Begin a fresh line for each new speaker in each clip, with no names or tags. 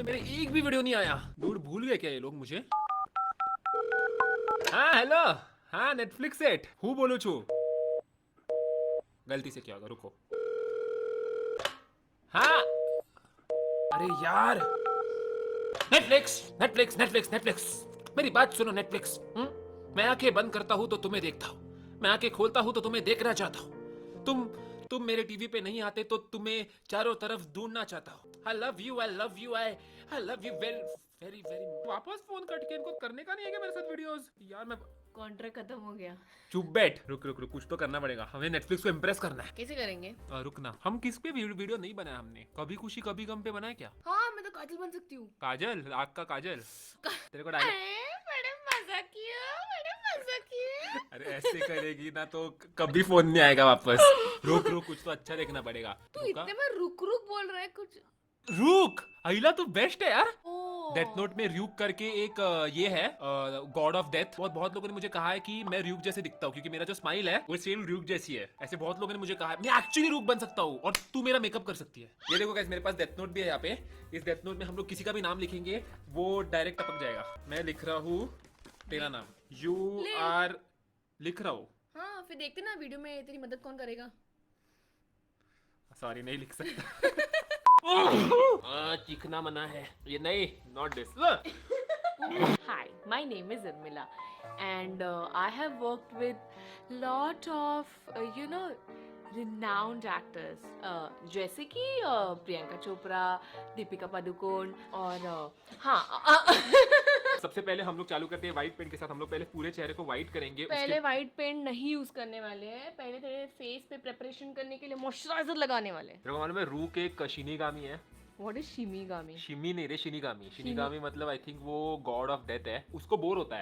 जिसमें मेरे एक भी वीडियो नहीं आया। डूड भूल गए क्या ये लोग मुझे? हाँ हेलो, हाँ नेटफ्लिक्स सेट हूँ बोलू छू। गलती से क्या होगा, रुको। हाँ अरे यार, नेटफ्लिक्स नेटफ्लिक्स नेटफ्लिक्स नेटफ्लिक्स, मेरी बात सुनो नेटफ्लिक्स। मैं आंखें बंद करता हूँ तो तुम्हें देखता हूँ, मैं आंखें खोलता हूँ तो तुम्हें देखना चाहता हूँ। तुम मेरे टीवी पे नहीं आते तो तुम्हें चारों तरफ ढूंढना चाहता हूँ। I love you, I love you, I love you very very very. वापस फोन कट के इनको करने का नहीं है क्या मेरे साथ वीडियोस? यार मैं
कॉन्ट्रैक्ट खत्म हो गया।
चुप बैठ, रुक रुक रुक, कुछ तो करना पड़ेगा, हमें नेटफ्लिक्स को इम्प्रेस करना है।
कैसे करेंगे?
रुक ना, हम किस पे वीडियो नहीं बनाया हमने? कभी खुशी कभी गम पे बनाया क्या?
हाँ मैं तो काजल बन सकती हूँ।
काजल, आग का काजल। तेरे को डायरेक्ट
बड़े मजा किया, बड़े मजा किया।
अरे ऐसे करेगी ना तो कभी फोन नहीं आएगा वापस। रुक रुक, कुछ तो अच्छा देखना पड़ेगा।
तू इतने में रुक रुक बोल रहा है कुछ।
रुक, अहिला तो बेस्ट है यार।
ओ
डेथ नोट में ryuk करके एक ये है, गॉड ऑफ डेथ। बहुत लोगों ने मुझे कहा है कि मैं ryuk जैसे दिखता हूँ क्योंकि मेरा जो स्माइल है वो सेम ryuk जैसी है। ऐसे बहुत लोगों ने मुझे कहा है मैं एक्चुअली ryuk बन सकता हूँ और तू मेरा मेकअप कर सकती है। ये देखो गाइस, मेरे पास डेथ नोट भी है यहाँ पे। इस डेथ नोट में हम लोग किसी का भी नाम लिखेंगे वो डायरेक्ट टपक जाएगा। मैं लिख रहा हूँ तेरा नाम, यू आर लिख रहा हूँ।
हाँ फिर देखते ना वीडियो में तेरी मदद कौन करेगा।
सॉरी नहीं लिख सकता। चिकना मना है ये, नहीं not this.
Hi, my name is Urmila and I have worked with lot of renowned actors जैसे कि प्रियंका चोपड़ा, दीपिका पादुकोण और हाँ
सबसे पहले हम लोग चालू करते हैं व्हाइट पेंट के साथ। हम लोग पहले पूरे चेहरे को व्हाइट करेंगे।
पहले व्हाइट पेंट नहीं यूज करने वाले हैं, पहले तेरे फेस पे प्रिपरेशन करने के लिए मॉइस्चराइजर लगाने वाले।
तेरे को मालूम है रूक एक शिनिगामी है?
What is शिमीगामी?
शिमी नहीं रे, शिनिगामी। शिनिगामी मतलब आई थिंक वो गॉड ऑफ डेथ है। उसको बोर होता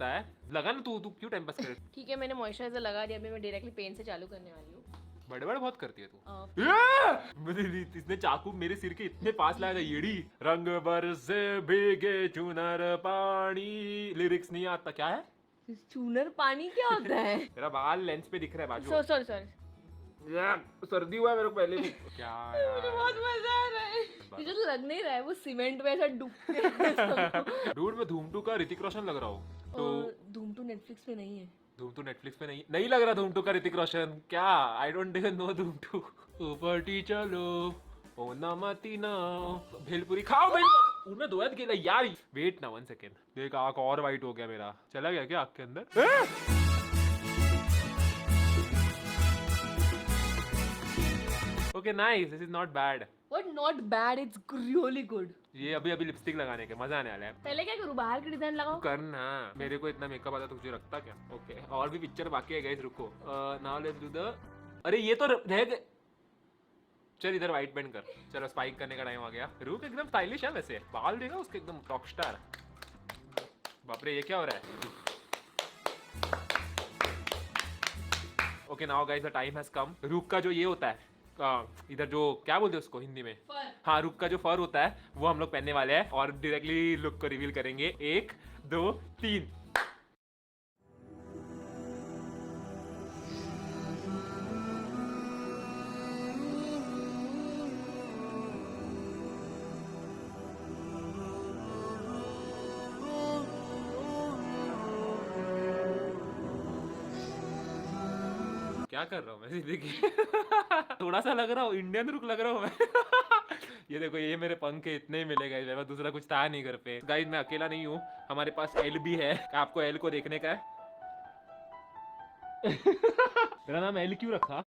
है। लगा ना, तू क्यों टाइम पास करे?
ठीक है मैंने मॉइस्चराइजर लगा दिया, अभी मैं डायरेक्टली पेन से चालू करने वाली हूँ।
बड़े बहुत करती है तू। इसने चाकू मेरे सिर के इतने पास लाया था। येड़ी रंग बरसे भीगे चुनर पानी, लिरिक्स नहीं आता क्या है?
चूनर पानी क्या होता है?
तेरा बाल लेंस पे दिख रहा है बाजू।
सॉरी
सर्दी हुआ है मेरे को पहले भी। क्या
मुझे बहुत मजा आ रहा है। मुझे तो लग नहीं रहा है वो सीमेंट में ऐसा डूबते।
डूड में धूम 2 का ऋतिक रोशन लग रहा हूँ तो।
धूम 2 नेटफ्लिक्स पे नहीं है।
धूम 2 नेटफ्लिक्स पे नहीं लग रहा धूम 2 का ऋतिक रोशन क्या? आई डोंट इवन नो धूम 2। पार्टी चलो ओ ना मती ना, भेलपुरी खाओ भेल। उनमें दो गेला यार। वेट ना 1 सेकेंड, देख आँख और वाइट हो गया मेरा। चला गया क्या आँख के अंदर? Okay nice, this is not bad.
What not bad, it's really good.
ये अभी लिपस्टिक लगाने के मजा आने वाला है।
पहले क्या करूँ, बाहर की डिजाइन लगाओ?
करना, मेरे को इतना मेकअप आता तो तुझे रखता क्या? ओके और भी पिक्चर बाकी है गाइस, रुको। नाउ लेट्स डू द, अरे ये तो रह गए। चल इधर व्हाइट पेंट कर। चलो स्पाइक करने का टाइम आ गया। रूक एकदम स्टाइलिश है वैसे, बाल देखा उसके एकदम रॉक स्टार। बाप रे ये क्या हो रहा है? Okay now guys the time has come. रूक का जो ये होता है इधर जो क्या बोलते हैं उसको हिंदी में? फर। हाँ रूक का जो फर होता है वो हम लोग पहनने वाले हैं और डायरेक्टली लुक को रिवील करेंगे। 1 2 3। क्या कर रहा हूँ मैं जिंदगी? थोड़ा सा लग रहा हूँ इंडियन रुक लग रहा हूँ मैं। ये देखो ये मेरे पंख इतने ही मिले गाइस, दूसरा कुछ था नहीं घर पे। गाइस मैं अकेला नहीं हूँ, हमारे पास एल भी है। आपको एल को देखने का है? मेरा नाम एल क्यों रखा?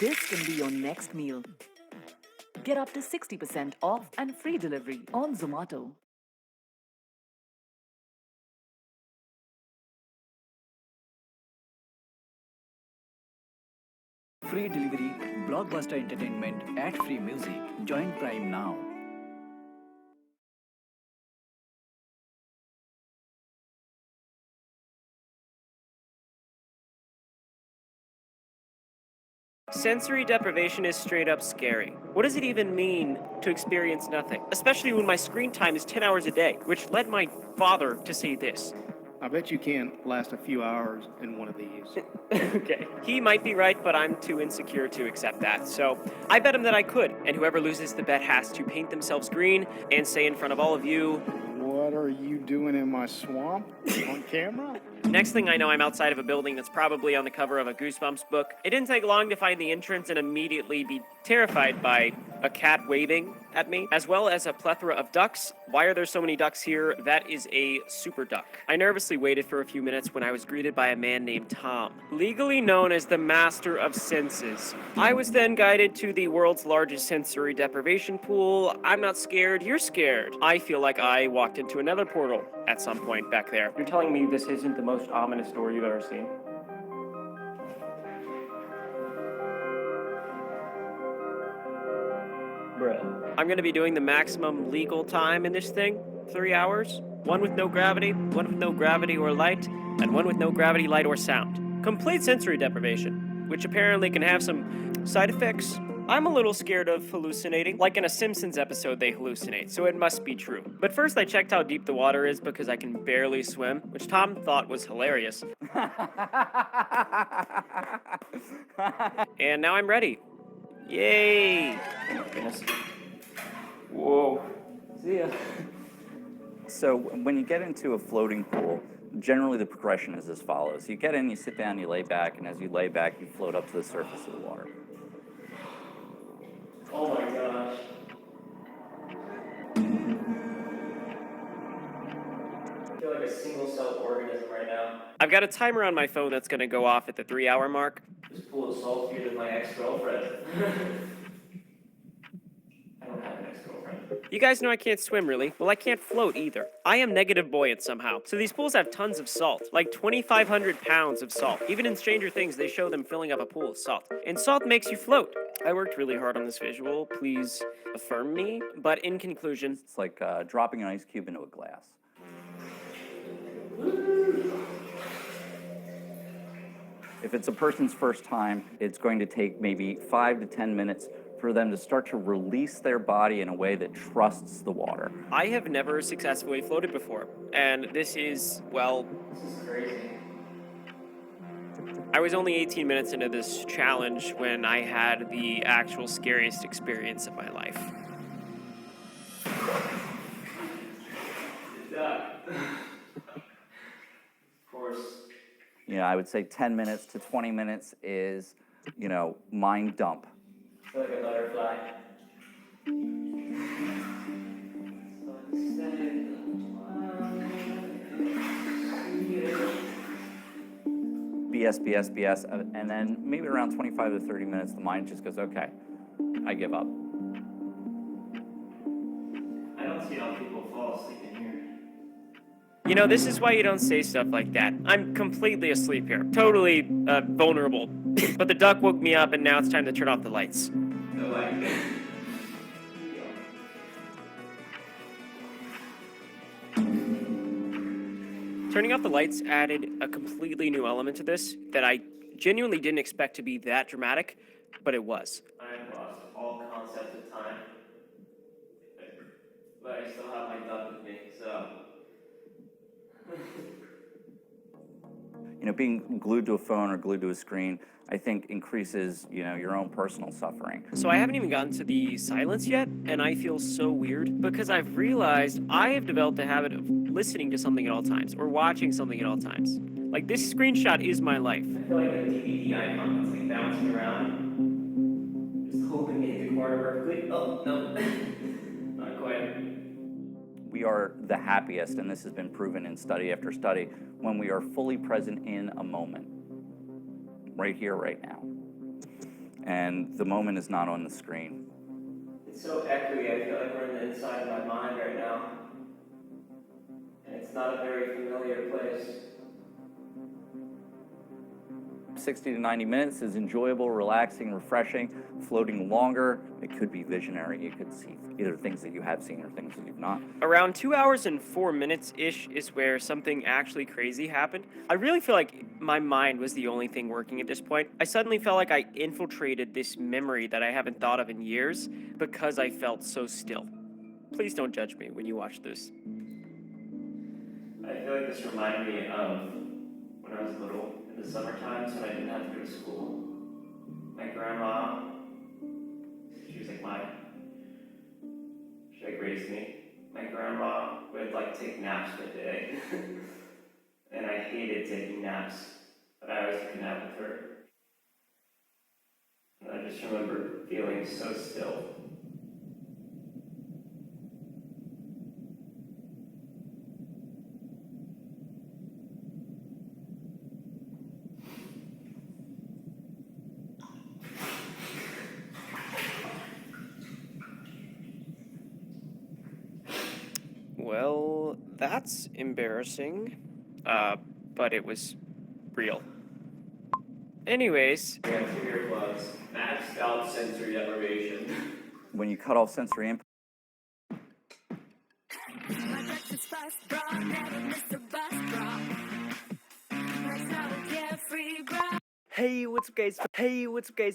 This can be your next meal. Get up to 60% off and free delivery on Zomato.
Free delivery, blockbuster entertainment at free music. Join Prime now.
Sensory deprivation is straight up scary. What does it even mean to experience nothing? Especially when my screen time is 10 hours a day, which led my father to say this.
I bet you can't last a few hours in one of these.
Okay. He might be right, but I'm too insecure to accept that. So I bet him that I could, and whoever loses the bet has to paint themselves green and say in front of all of you,
What are you doing in my swamp? On camera?
next thing I know, I'm outside of a building that's probably on the cover of a Goosebumps book. It didn't take long to find the entrance and immediately be terrified by a cat waving at me, as well as a plethora of ducks. Why are there so many ducks here? That is a super duck. I nervously waited for a few minutes when I was greeted by a man named Tom, legally known as the Master of Senses. I was then guided to the world's largest sensory deprivation pool. I'm not scared, you're scared. I feel like I walked into another portal at some point back there. You're telling me this isn't the most ominous story you've ever seen? Bruh. I'm gonna be doing the maximum legal time in this thing, 3 hours. One with no gravity, one with no gravity or light, and one with no gravity, light, or sound. Complete sensory deprivation, which apparently can have some side effects. I'm a little scared of hallucinating. Like in a Simpsons episode, they hallucinate, so it must be true. But first I checked how deep the water is because I can barely swim, which Tom thought was hilarious. And now I'm ready. Yay! Oh, goodness. Whoa. See ya.
So when you get into a floating pool, generally the progression is as follows. You get in, you sit down, you lay back, and as you lay back, you float up to the surface of the water.
Oh my gosh. I feel like a single-celled organism right now. I've got a timer on my phone that's gonna go off at the 3-hour mark. This pool is saltier than my ex-girlfriend. I don't have an ex-girlfriend. You guys know I can't swim, really. Well, I can't float either. I am negative buoyant somehow. So these pools have tons of salt, like 2,500 pounds of salt. Even in Stranger Things, they show them filling up a pool of salt. And salt makes you float. I worked really hard on this visual. Please affirm me. But in conclusion,
It's like dropping an ice cube into a glass. If it's a person's first time, it's going to take maybe 5 to 10 minutes for them to start to release their body in a way that trusts the water.
I have never successfully floated before. And this is, well, this is crazy. I was only 18 minutes into this challenge when I had the actual scariest experience of my life. Of course.
You know, I would say 10 minutes to 20 minutes is, you know, mind dump.
Like a butterfly.
BS, and then maybe around 25 to 30 minutes, the mind just goes, okay, I give up.
I don't see how people fall asleep in here. You know, this is why you don't say stuff like that. I'm completely asleep here. Totally vulnerable. But the duck woke me up and now it's time to turn off the lights. No light. Turning off the lights added a completely new element to this that I genuinely didn't expect to be that dramatic, but it was. I've lost all concept of time. But I still have my duck with me, so...
You know, being glued to a phone or glued to a screen, I think increases, you know, your own personal suffering.
So I haven't even gotten to the silence yet, and I feel so weird because I've realized I have developed a habit of listening to something at all times or watching something at all times. Like this screenshot is my life. I feel like a DVD icon that's like bouncing around, just hoping it hit the corner perfectly. Oh, no, not quite.
We are the happiest, and this has been proven in study after study, when we are fully present in a moment. Right here, right now. And the moment is not on the screen.
It's so echoey, I feel like we're in the inside of my mind right now. And it's not a very familiar place.
60 to 90 minutes is enjoyable, relaxing, refreshing. Floating longer, it could be visionary. You could see either things that you have seen or things that you've not.
Around 2 hours and 4 minutes-ish is where something actually crazy happened. I really feel like my mind was the only thing working at this point. I suddenly felt like I infiltrated this memory that I haven't thought of in years because I felt so still. Please don't judge me when you watch this. I feel like this reminded me of when I was little, in the summer times when I didn't have to go to school. My grandma, she was raised me. My grandma would take naps for the day. And I hated taking naps, but I always took a nap with her. And I just remember feeling so still. Well, that's embarrassing. But it was real. Anyways, anterior earplugs, maxed out sensory deprivation.
When you cut off sensory input,
Hey, what's up guys?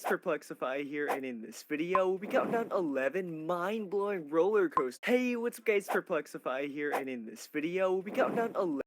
Perplexify here, and in this video, we'll be counting down 11 mind-blowing roller coasters. Hey, what's up guys? Perplexify here, and in this video, we'll be counting down 11